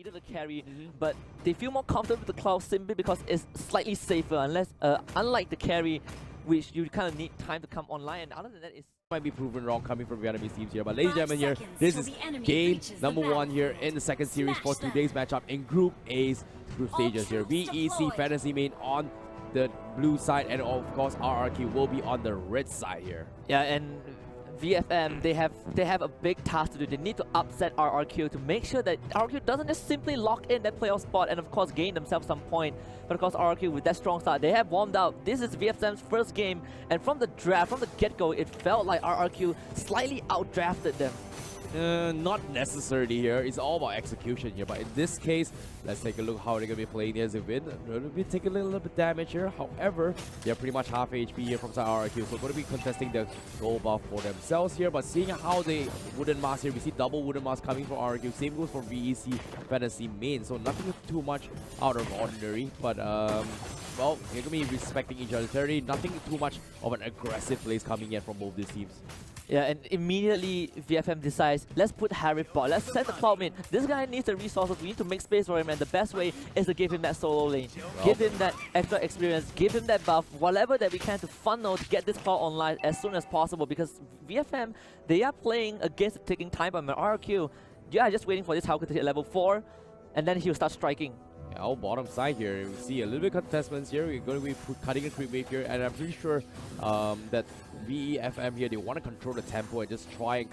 needed a carry, but they feel more comfortable with the Cloud simply because it's slightly safer, unlike the carry, which you kind of need time to come online. And other than that, it's might be proven wrong coming from Vietnamese teams here, but ladies and gentlemen, here this is game number 1 here in the second series for today's matchup in Group A's group stages here. VEC Fantasy Main on the blue side, and of course RRQ will be on the red side here. Yeah, and VFM, they have a big task to do. They need to upset RRQ to make sure that RRQ doesn't just simply lock in that playoff spot and of course gain themselves some point. But of course RRQ, with that strong start, they have warmed up. This is VFM's first game, and from the draft, from the get-go, it felt like RRQ slightly outdrafted them. Not necessarily here. It's all about execution here. But in this case, let's take a look how they're going to be playing as a win. They're going to be taking a little bit damage here. However, they're pretty much half HP here from side RRQ. So going to be contesting the gold buff for themselves here. But seeing how they wooden mask here, we see double wooden mask coming from RRQ. Same goes for VEC Fantasy Main. So nothing too much out of ordinary. But well, they're going to be respecting each other's territory. Nothing too much of an aggressive plays coming in from both these teams. Yeah, and immediately VFM decides, let's put Harry bot, let's set the Cloud mid. This guy needs the resources, we need to make space for him, and the best way is to give him that solo lane. Give him that extra experience, give him that buff, whatever that we can to funnel to get this Cloud online as soon as possible, because VFM, they are playing against the ticking time bomb. RRQ, yeah, just waiting for this Hulk to hit level 4, and then he'll start striking. Yeah, our bottom side here, we see a little bit of contestments here. We're going to be cutting a creep wave here, and I'm pretty sure that VEFM here, they want to control the tempo and just try and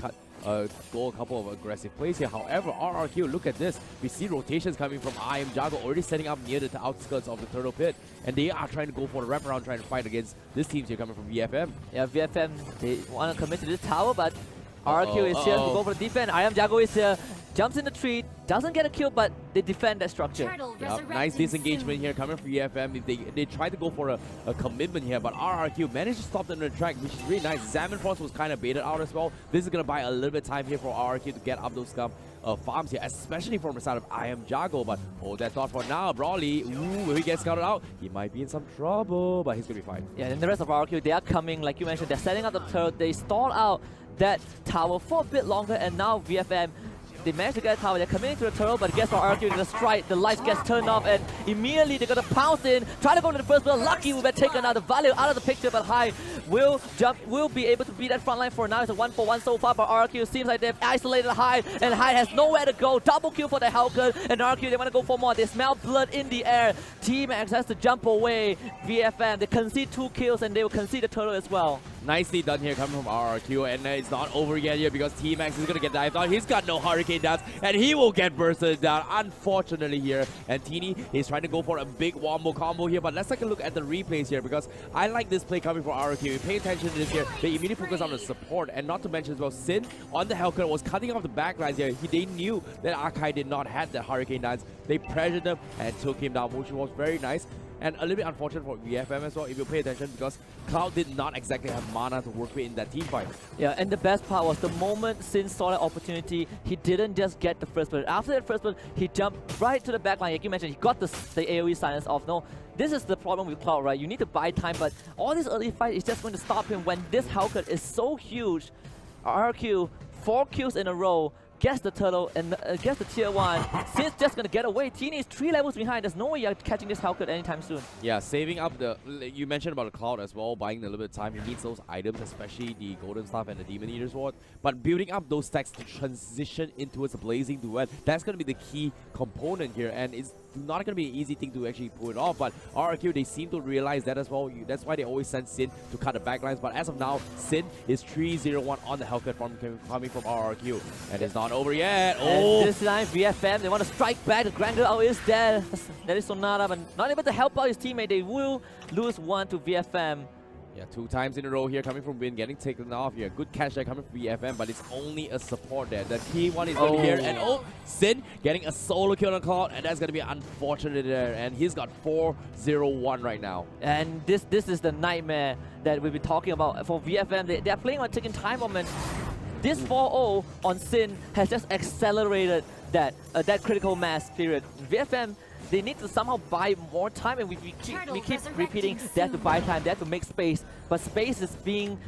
go a couple of aggressive plays here. However, RRQ, look at this. We see rotations coming from Jago already setting up near the outskirts of the turtle pit, and they are trying to go for the wraparound, trying to fight against this team here coming from VFM. Yeah, VFM, they want to commit to this tower, but RRQ is here to go for the defense. Jago is here, jumps in the tree, doesn't get a kill, but they defend that structure. Yep, nice disengagement here coming from EFM. They try to go for a commitment here, but RRQ managed to stop them in the track, which is really nice. Zaman Frost was kind of baited out as well. This is going to buy a little bit of time here for RRQ to get up those farms here, especially from the side of Jago. But hold that thought for now. Brawly, when he gets scouted out, he might be in some trouble, but he's going to be fine. Yeah, and the rest of RRQ, they are coming, like you mentioned, they're setting up the turret. They stalled out that tower for a bit longer, and now VFM, they managed to get a tower. They're coming into the turtle, but guess what? RRQ gonna strike. The lights gets turned off, and immediately they're gonna pounce in, try to go to the first build. Lucky will be taken out. The value out of the picture, but High will be able to beat that front line for now. It's a 1-for-1 so far, but RRQ seems like they've isolated High, and High has nowhere to go. Double kill for the Hellcat, and RRQ, they want to go for more. They smell blood in the air. Team X has to jump away. VFM, they concede 2 kills, and they will concede the turtle as well. Nicely done here coming from RRQ, and it's not over yet here because Team X is going to get dived out. He's got no Hurricane Dance, and he will get bursted down, unfortunately here. And Teeny is trying to go for a big wombo combo here, but let's take a look at the replays here because I like this play coming from RRQ. Pay attention to this here. They immediately focus on the support, and not to mention as well, Sin on the Hellcat was cutting off the backlines here. They knew that Akai did not have the Hurricane Dance. They pressured them and took him down, which was very nice. And a little bit unfortunate for VFM as well, if you pay attention, because Cloud did not exactly have mana to work with in that team fight. Yeah, and the best part was the moment Sin saw that opportunity, he didn't just get the first bullet. After that first bullet, he jumped right to the back line. Like you mentioned, he got the AoE silence off. No, this is the problem with Cloud, right? You need to buy time, but all this early fight is just going to stop him when this Hellcat is so huge. RRQ, 4 kills in a row, gets the turtle and gets the tier 1. Sin's just gonna get away. Teeny is 3 levels behind. There's no way you're catching this Hellcat anytime soon. Yeah, saving up the... You mentioned about the Cloud as well, buying a little bit of time. He needs those items, especially the Golden Staff and the Demon Eater Sword. But building up those stacks to transition into its Blazing Duet, that's gonna be the key component here. And it's not going to be an easy thing to actually pull it off, but RRQ, they seem to realize that as well. That's why they always send Sin to cut the backlines, but as of now, Sin is 3-0-1 on the Hellcat coming from RRQ, and it's not over yet. And this time, VFM, they want to strike back. The Grand Girl is there. That is Sonata, but not able to help out his teammate. They will lose 1 to VFM. Yeah, 2 times in a row here coming from Win, getting taken off here. Good catch there coming from VFM, but it's only a support there. The key one is going to be here, and Sin getting a solo kill on Cloud, and that's going to be unfortunate there. And he's got 4-0-1 right now. And this is the nightmare that we've been talking about for VFM. They are playing on taking time moment. This 4-0 on Sin has just accelerated that critical mass period. VFM, they need to somehow buy more time, and we keep repeating they have to buy time, they have to make space, but space is being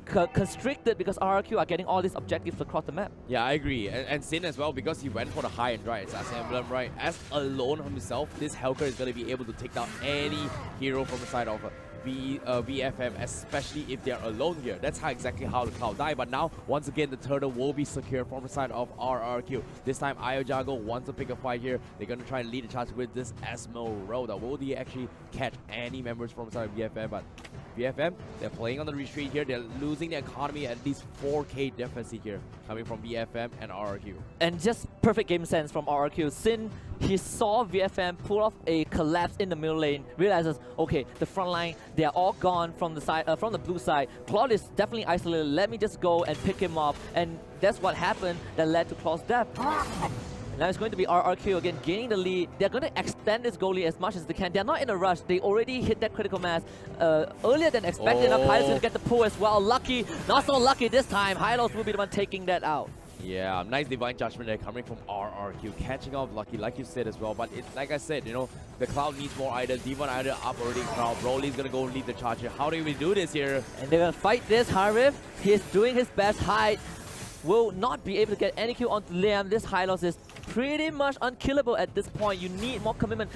constricted because RRQ are getting all these objectives across the map. Yeah, I agree. And Sin as well, because he went for the high end, right? It's as emblem, right? As alone himself, this Helker is going to be able to take down any hero from the side of VFM, especially if they're alone here. That's exactly how the Cloud died. But now, once again, the turtle will be secure from the side of RRQ. This time, Iojago wants to pick a fight here. They're going to try and lead the charge with this Esmeralda. Will they actually catch any members from the side of VFM? But VFM, they're playing on the retreat here. They're losing the economy at least 4k deficit here, coming from VFM and RRQ. And just perfect game sense from RRQ. Sin, he saw VFM pull off a collapse in the middle lane, realizes, okay, the front line, they are all gone from the side, from the blue side. Claude is definitely isolated. Let me just go and pick him up. And that's what happened that led to Claude's death. Now it's going to be RRQ again gaining the lead. They're going to extend this goalie as much as they can. They're not in a rush. They already hit that critical mass earlier than expected. Now Kai's going to get the pull as well. Lucky, not so lucky this time. Hylos will be the one taking that out. Yeah, nice divine judgment there coming from RRQ, catching off Lucky, like you said as well. But it's like I said, you know, the Cloud needs more items. Demon Idol up already. Crowd. Broly's gonna go lead the charge here. How do we do this here? And they're gonna fight this. Harif, he's doing his best. Hyde will not be able to get any kill onto Liam. This Hylos is pretty much unkillable at this point. You need more commitment.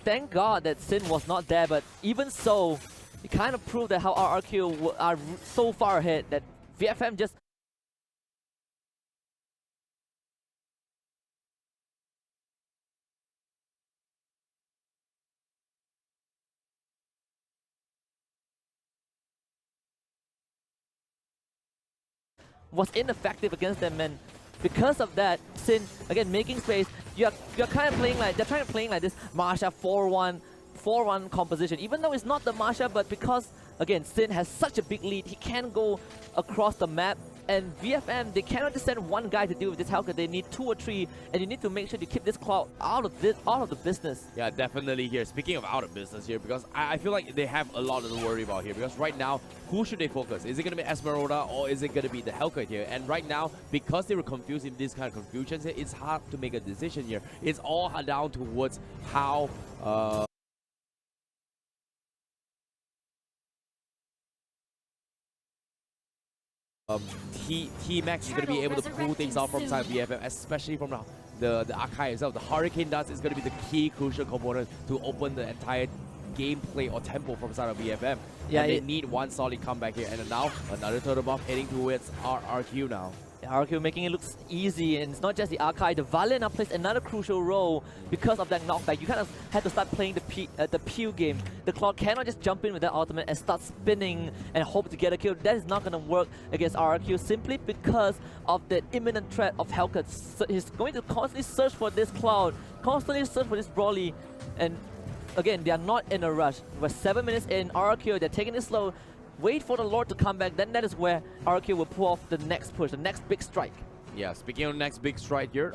Thank God that Sin was not there, but even so, it kind of proved that how RRQ are so far ahead that VFM just was ineffective against them, and because of that, Sin again making space. You're kind of playing like they're trying to play like this Marsha 4-1 composition, even though it's not the Marsha, but because again Sin has such a big lead, he can go across the map. And VFM, they cannot just send one guy to deal with this Helker. They need 2 or 3, and you need to make sure you keep this Cloud out of the business. Yeah, definitely here. Speaking of out of business here, because I feel like they have a lot to worry about here. Because right now, who should they focus? Is it going to be Esmeralda or is it going to be the Helker here? And right now, because they were confused in this kind of confusions, it's hard to make a decision here. It's all down towards how T-Max is going to be able to pull things out from side VFM, especially from the Archive itself. The Hurricane Dance is going to be the key crucial component to open the entire gameplay or tempo from side of VFM. Yeah, and they need one solid comeback here. And now another turtle buff heading towards RRQ now. RRQ making it look easy, and it's not just the Archive. The Valiant now plays another crucial role because of that knockback. You kind of had to start playing the Pew game. The Cloud cannot just jump in with that ultimate and start spinning and hope to get a kill. That is not going to work against RRQ simply because of the imminent threat of Helker. So he's going to constantly search for this Cloud, constantly search for this Broly, and again, they are not in a rush. We're 7 minutes in. RRQ, they're taking it slow. Wait for the Lord to come back, then that is where RRQ will pull off the next push, the next big strike. Yeah, speaking of the next big strike here,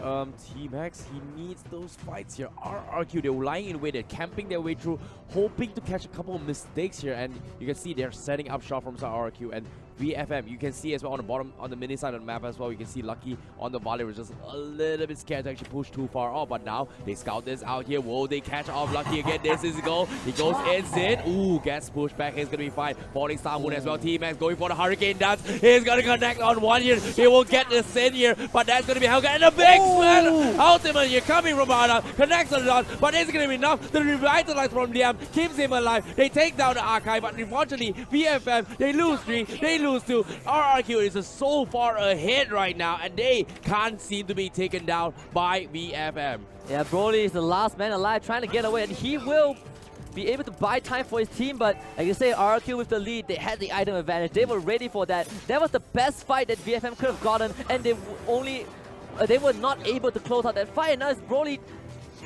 T-Max, he needs those fights here. RRQ, they're lying in wait, they're camping their way through, hoping to catch a couple of mistakes here, and you can see they're setting up shop from RRQ, and VFM, you can see as well on the bottom, on the mini side of the map as well, you can see Lucky on the volley was just a little bit scared to actually push too far off, but now they scout this out here. Will they catch off Lucky again? This is a goal. He goes in. Ooh, gets pushed back. He's going to be fine. Falling Star Moon as well. T-Max going for the Hurricane Dance. He's going to connect on one here. He will get the sin here, but that's going to be Helga. And a big spin. Ultimate here coming from Arda. Connects on the dot, but it's going to be enough to revitalize from Liam. Keeps him alive. They take down the Archive, but unfortunately, VFM, they lose 3. They lose 2. RRQ is so far ahead right now, and they can't seem to be taken down by VFM. Yeah, Broly is the last man alive trying to get away, and he will be able to buy time for his team, but like you say, RRQ with the lead, they had the item advantage. They were ready for that. That was the best fight that VFM could have gotten, and they were not able to close out that fight. And now it's Broly.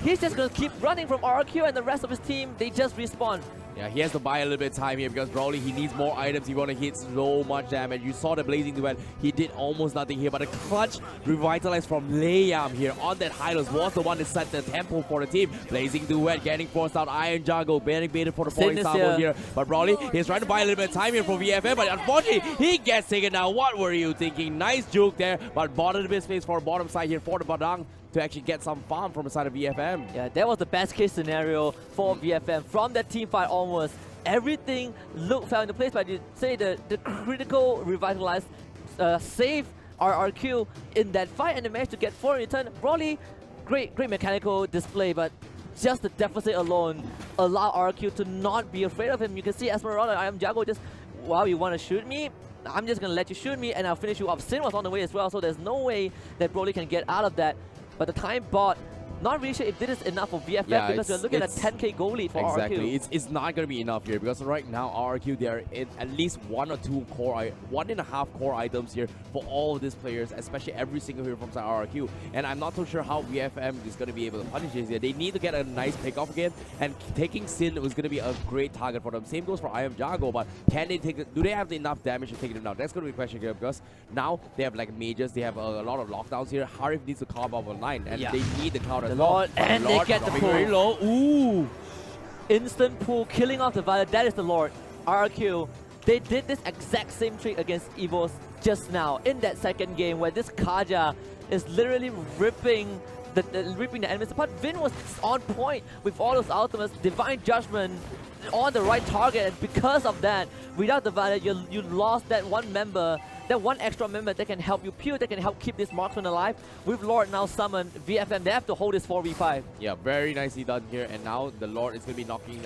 He's just going to keep running from RRQ, and the rest of his team, they just respawn. Yeah, he has to buy a little bit of time here because Brawly, he needs more items. He want to hit so much damage. You saw the Blazing Duet. He did almost nothing here, but a clutch revitalize from Liam here on that Hylos was the one that set the tempo for the team. Blazing Duet getting forced out. Iron Jungle getting baited for the falling star here. But Brawly, he's trying to buy a little bit of time here for VFM, but unfortunately, he gets taken down. What were you thinking? Nice juke there, but bottom of the space for bottom side here for the Badang to actually get some farm from the side of VFM. Yeah, that was the best case scenario for VFM. From that team fight onwards, everything fell into place, but you say the critical revitalized save RRQ in that fight, and they managed to get 4 in return. Brawly, great mechanical display, but just the deficit alone allow RRQ to not be afraid of him. You can see Esmeralda, I am Jago, just, wow, you want to shoot me? I'm just going to let you shoot me and I'll finish you off. Sin was on the way as well, so there's no way that Brawly can get out of that. But the time bot, not really sure if this is enough for VFF, because we're looking at a 10k goal lead for RRQ. It's not going to be enough here because right now RRQ, they are in at least 1 or 2 core, 1.5 core items here for all of these players, especially every single hero from RRQ. And I'm not so sure how VFM is going to be able to punish this here. They need to get a nice pick off again, and taking Sin was going to be a great target for them. Same goes for I Am Jago, but can they take it? Do they have enough damage to take them down? That's going to be a question here because now they have like mages, they have a lot of lockdowns here. Harif needs to carve up online, and they need the cloud as well. And they get the pull. Very low. Ooh! Instant pull, killing off the Violet. That is the Lord. RRQ. They did this exact same trick against EVOS just now in that second game where this Kaja is literally ripping the enemies apart. Vin was on point with all those ultimates, Divine Judgment on the right target, and because of that, without the Violet, you lost that one member. That one extra member that can help you peel, that can help keep this marksman alive. With Lord now summoned, VFM, they have to hold this 4v5. Yeah, very nicely done here. And now the Lord is going to be knocking,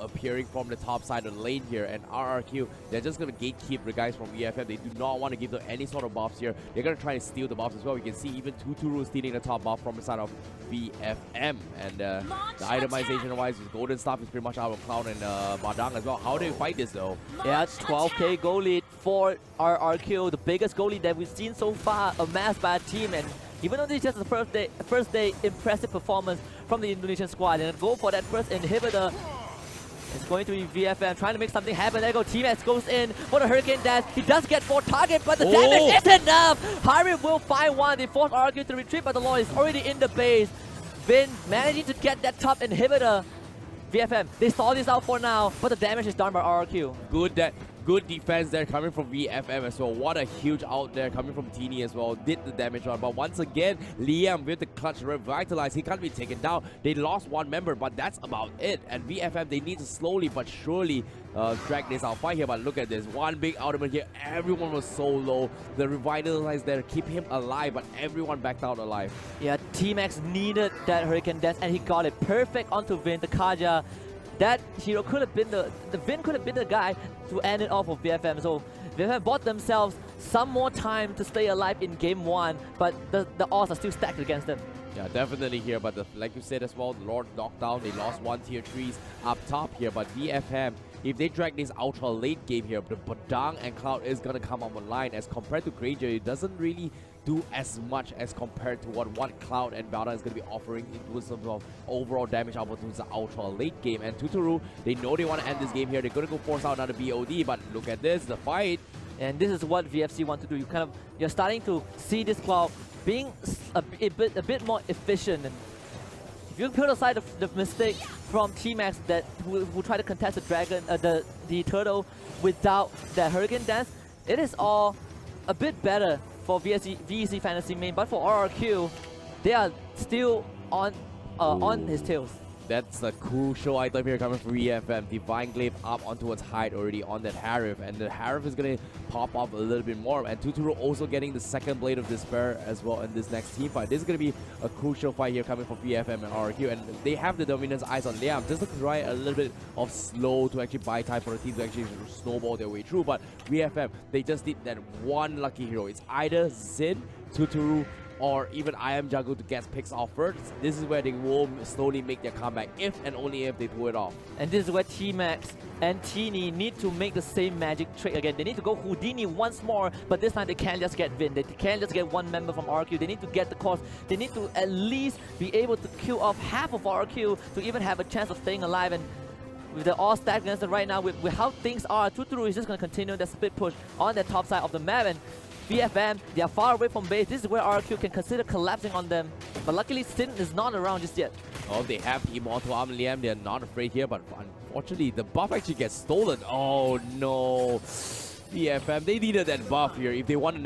appearing from the top side of the lane here. And RRQ, they're just going to gatekeep the guys from VFM. They do not want to give them any sort of buffs here. They're going to try to steal the buffs as well. You can see even Tuturu stealing the top buff from the side of VFM. And the itemization-wise, Golden Staff is pretty much out of Cloud and Badang as well. How do you fight this though? Yeah, 12k goal lead for RRQ. The biggest goalie that we've seen so far amassed by a team, and even though this is just the first day impressive performance from the Indonesian squad, and go for that first inhibitor. It's going to be VFM trying to make something happen. There go T-Max goes in for the Hurricane Dash. He does get 4 targets, but the damage isn't enough. Harry will find one. They force RRQ to retreat, but the Lord is already in the base. Vin managing to get that top inhibitor. VFM, they stall this out for now, but the damage is done by RRQ. Good defense there coming from VFM as well. What a huge out there coming from Teeny as well. Did the damage on, but once again, Liam with the clutch revitalize. He can't be taken down. They lost one member, but that's about it. And VFM, they need to slowly but surely drag this out fight here. But look at this, one big ultimate here. Everyone was so low. The revitalize there keep him alive, but everyone backed out alive. Yeah, T-Max needed that Hurricane Dash, and he got it perfect onto Vin, the Kaja. That hero could have been the Vin could have been the guy to end it off of VFM. So VFM bought themselves some more time to stay alive in game 1, but the odds are still stacked against them. Yeah, definitely here, but like you said as well, the Lord knocked down. They lost 1 tier 3s up top here, but VFM, if they drag this ultra late game here, the Badang and Cloud is gonna come up online. As compared to Granger, it doesn't really do as much as compared to what Cloud and Badang is going to be offering in terms of overall damage output towards the ultra late game. And Tuturu, they know they want to end this game here. They're going to go force out another BOD, but look at this, the fight. And this is what VFC want to do. You're starting to see this Cloud being a bit more efficient. And if you put aside the mistake from T-Max who try to contest the dragon, the turtle without that Hurricane Dance, it is all a bit better for VEC Fantasy main, but for RRQ, they are still on his tails. That's a crucial item here coming from VFM. Divine Glaive up onto its height already on that Harif, and the Harif is going to pop up a little bit more. And Tuturu also getting the second Blade of Despair as well in this next team fight. This is going to be a crucial fight here coming from VFM and RRQ, and they have the dominance eyes on Liam just to try a little bit of slow to actually buy time for the team to actually snowball their way through. But VFM, they just need that one lucky hero. It's either Zin, Tuturu, or even I Am Jago to get picks off first. This is where they will slowly make their comeback, if and only if they pull it off. And this is where T-Max and Teeny need to make the same magic trick again. They need to go Houdini once more, but this time they can't just get Vin. They can't just get one member from RQ. They need to get the course. They need to at least be able to kill off half of RQ to even have a chance of staying alive. And with the all stacked against them right now, with how things are, Tuturu is just going to continue the split push on the top side of the map, and VFM, they are far away from base. This is where RRQ can consider collapsing on them. But luckily, Sin is not around just yet. Oh, they have Immortal Arm Liam. They're not afraid here, but unfortunately, the buff actually gets stolen. Oh no. VFM, they needed that buff here if they want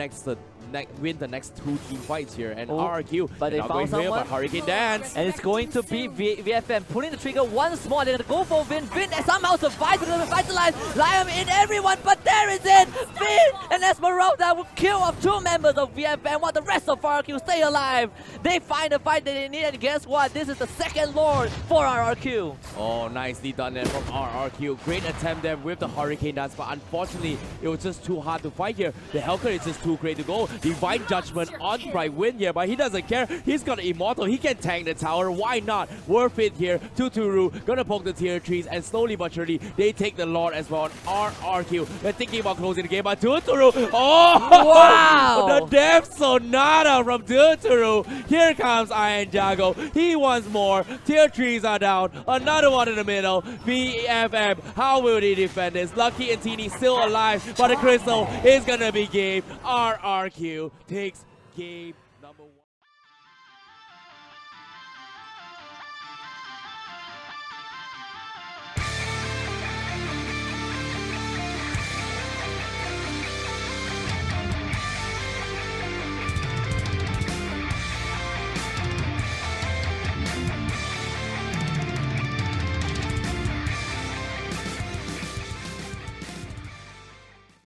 win the next 2 team fights here. And RRQ, but they found someone. Here, but Hurricane Dance. And it's going to be VFM pulling the trigger once more. They're going to go for Vin. Vin somehow survives because of Vitalize. Liam in everyone, but there is it. Vin and Esmeralda will kill off 2 members of VFM while the rest of RRQ stay alive. They find the fight that they need, and guess what? This is the second Lord for RRQ. Oh, nicely done there from RRQ. Great attempt there with the Hurricane Dance, but unfortunately, it was just too hard to fight here. The Helker is just too great to go. Divine Judgment on Pride win here, but he doesn't care. He's got Immortal. He can tank the tower. Why not? Worth it here. Tuturu gonna poke the tier 3s, and slowly but surely, they take the Lord as well on RRQ. They're thinking about closing the game, but Tuturu, oh! Wow! The Death Sonata from Tuturu. Here comes Iron Jago. He wants more. Tier 3s are down. Another one in the middle. VFM, how will they defend this? Lucky and Teeny still alive, but the Crystal is gonna be game. RRQ takes game number 1.